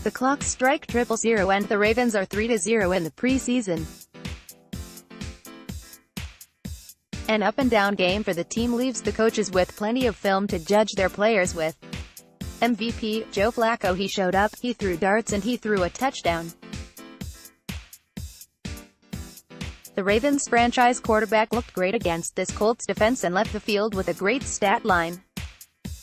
The clock strike 000 and the Ravens are 3-0 in the preseason. An up-and-down game for the team leaves the coaches with plenty of film to judge their players with. MVP, Joe Flacco He showed up, he threw darts and he threw a touchdown. The Ravens franchise quarterback looked great against this Colts defense and left the field with a great stat line.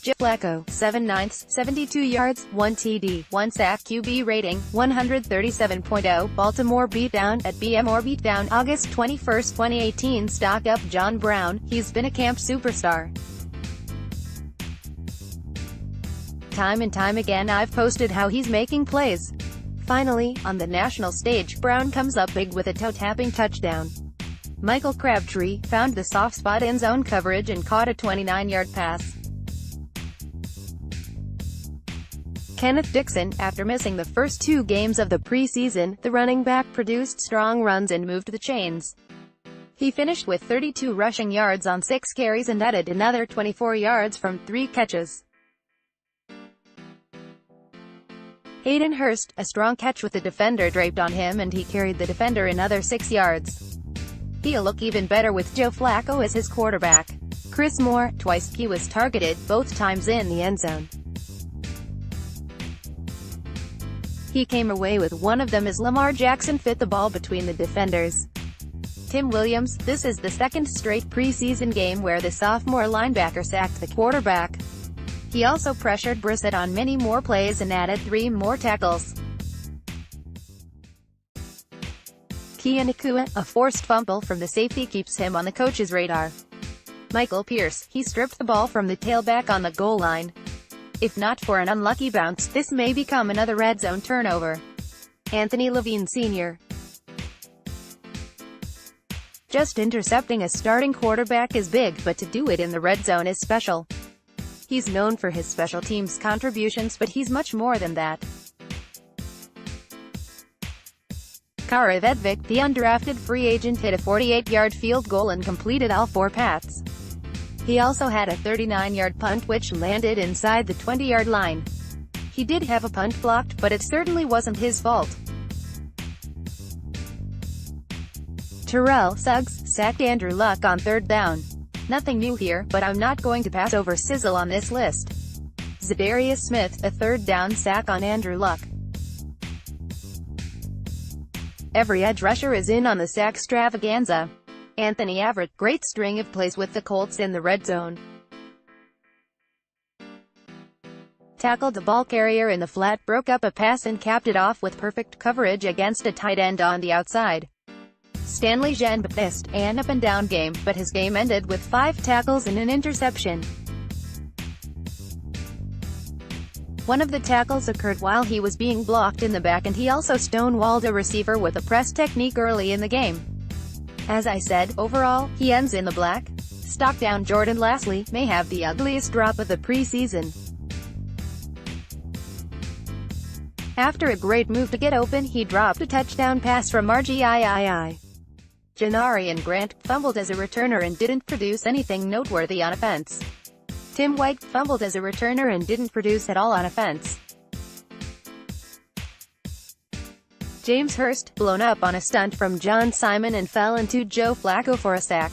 Joe Flacco, 7/9, 72 yards, 1 TD, 1 sack, QB rating, 137.0, Baltimore Beatdown, at BMR Beatdown, August 21, 2018. Stock up John Brown, he's been a camp superstar. Time and time again I've posted how he's making plays. Finally, on the national stage, Brown comes up big with a toe-tapping touchdown. Michael Crabtree found the soft spot in zone coverage and caught a 29-yard pass. Kenneth Dixon, after missing the first 2 games of the preseason, the running back produced strong runs and moved the chains. He finished with 32 rushing yards on 6 carries and added another 24 yards from 3 catches. Hayden Hurst, a strong catch with the defender draped on him and he carried the defender another 6 yards. He'll look even better with Joe Flacco as his quarterback. Chris Moore, twice he was targeted, both times in the end zone. He came away with one of them as Lamar Jackson fit the ball between the defenders. Tim Williams, this is the second straight preseason game where the sophomore linebacker sacked the quarterback. He also pressured Brissett on many more plays and added 3 more tackles. Keon Akua, a forced fumble from the safety keeps him on the coach's radar. Michael Pierce, he stripped the ball from the tailback on the goal line. If not for an unlucky bounce, this may become another red zone turnover. Anthony Levine Sr. Just intercepting a starting quarterback is big, but to do it in the red zone is special. He's known for his special teams contributions, but he's much more than that. Kara Vedvik, the undrafted free agent, hit a 48-yard field goal and completed all 4 pats. He also had a 39-yard punt which landed inside the 20-yard line. He did have a punt blocked, but it certainly wasn't his fault. Terrell Suggs sacked Andrew Luck on 3rd down. Nothing new here, but I'm not going to pass over Sizzle on this list. Zadarius Smith, a 3rd down sack on Andrew Luck. Every edge rusher is in on the sack extravaganza. Anthony Averett, great string of plays with the Colts in the red zone. Tackled the ball carrier in the flat, broke up a pass and capped it off with perfect coverage against a tight end on the outside. Stanley Jean-Baptiste, an up-and-down game, but his game ended with 5 tackles and an interception. One of the tackles occurred while he was being blocked in the back and he also stonewalled a receiver with a press technique early in the game. As I said, overall, he ends in the black. Stock down Jordan Lastly, may have the ugliest drop of the preseason. After a great move to get open, he dropped a touchdown pass from RGIII. Janarian Grant fumbled as a returner and didn't produce anything noteworthy on offense. Tim White fumbled as a returner and didn't produce at all on offense. James Hurst, blown up on a stunt from John Simon and fell into Joe Flacco for a sack.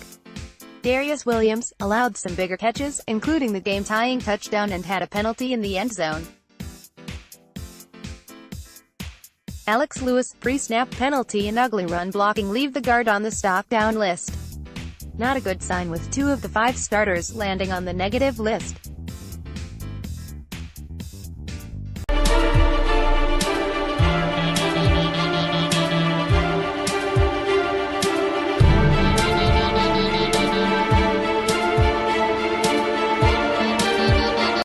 Darius Williams allowed some bigger catches, including the game-tying touchdown, and had a penalty in the end zone. Alex Lewis, pre-snap penalty and ugly run blocking leave the guard on the stock down list. Not a good sign with 2 of the 5 starters landing on the negative list.